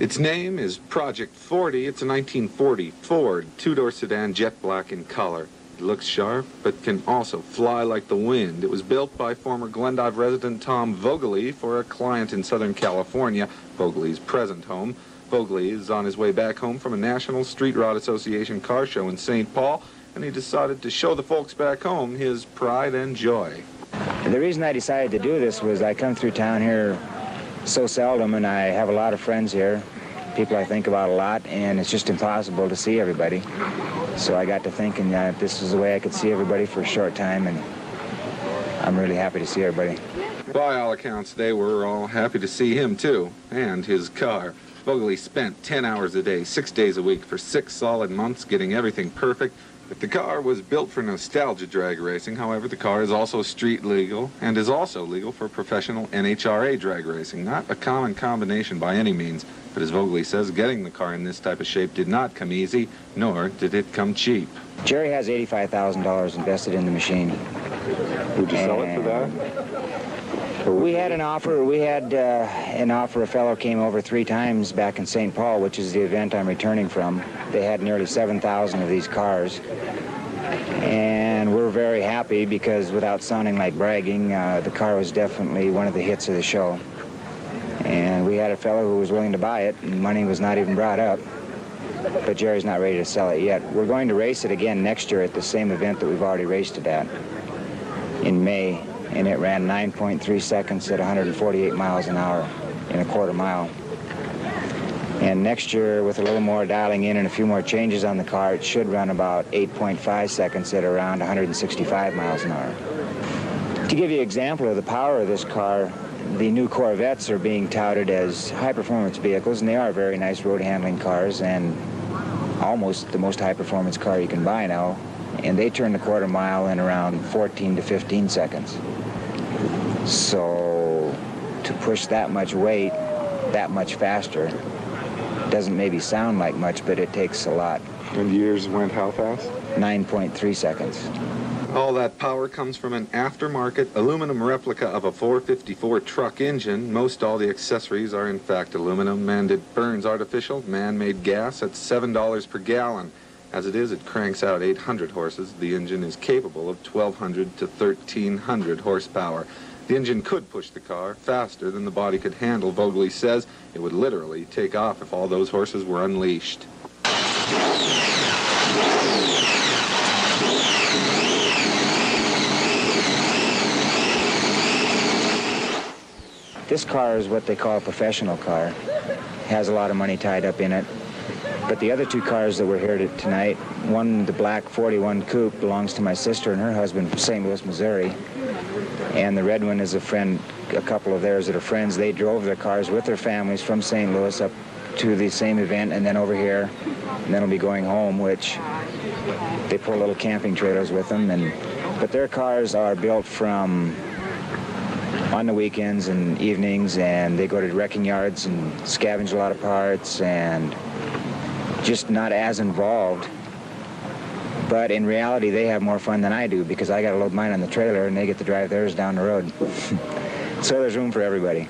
Its name is Project 40. It's a 1940 Ford Tudor Sedan, jet black in color. It looks sharp, but can also fly like the wind. It was built by former Glendive resident Tom Vogele for a client in Southern California, Vogele's present home. Vogele is on his way back home from a National Street Rod Association car show in St. Paul, and he decided to show the folks back home his pride and joy. The reason I decided to do this was I come through town here so seldom, and I have a lot of friends here, people I think about a lot, and it's just impossible to see everybody. So I got to thinking that this is the way I could see everybody for a short time, and I'm really happy to see everybody. By all accounts, they were all happy to see him, too, and his car. Vogele spent 10 hours a day, 6 days a week for 6 solid months getting everything perfect. If the car was built for nostalgia drag racing, however, the car is also street legal and is also legal for professional NHRA drag racing. Not a common combination by any means, but as Vogele says, getting the car in this type of shape did not come easy, nor did it come cheap. Jerry has $85,000 invested in the machine. Would you sell it for that? We had an offer. A fellow came over 3 times back in St. Paul, which is the event I'm returning from. They had nearly 7,000 of these cars. And we're very happy because, without sounding like bragging, the car was definitely one of the hits of the show. And we had a fellow who was willing to buy it, and money was not even brought up. But Jerry's not ready to sell it yet. We're going to race it again next year at the same event that we've already raced it at in May. And it ran 9.3 seconds at 148 miles an hour in a quarter mile. And next year, with a little more dialing in and a few more changes on the car, it should run about 8.5 seconds at around 165 miles an hour. To give you an example of the power of this car, the new Corvettes are being touted as high-performance vehicles, and they are very nice road-handling cars and almost the most high-performance car you can buy now. And they turn the quarter mile in around 14 to 15 seconds. So to push that much weight that much faster doesn't maybe sound like much, but it takes a lot. And yours went how fast? 9.3 seconds. All that power comes from an aftermarket aluminum replica of a 454 truck engine. Most all the accessories are in fact aluminum, and it burns artificial man-made gas at $7 per gallon. As it is, it cranks out 800 horses. The engine is capable of 1,200 to 1,300 horsepower. The engine could push the car faster than the body could handle. Vogele says it would literally take off if all those horses were unleashed. This car is what they call a professional car. Has a lot of money tied up in it. But the other 2 cars that were here tonight, one, the black 41 Coupe, belongs to my sister and her husband from St. Louis, Missouri. And the red one is a friend, a couple of theirs that are friends. They drove their cars with their families from St. Louis up to the same event and then over here. And then we'll be going home, which they pull little camping trailers with them. But their cars are built from on the weekends and evenings, and they go to wrecking yards and scavenge a lot of parts and just not as involved. But in reality, they have more fun than I do because I got to load mine on the trailer and they get to drive theirs down the road. So there's room for everybody.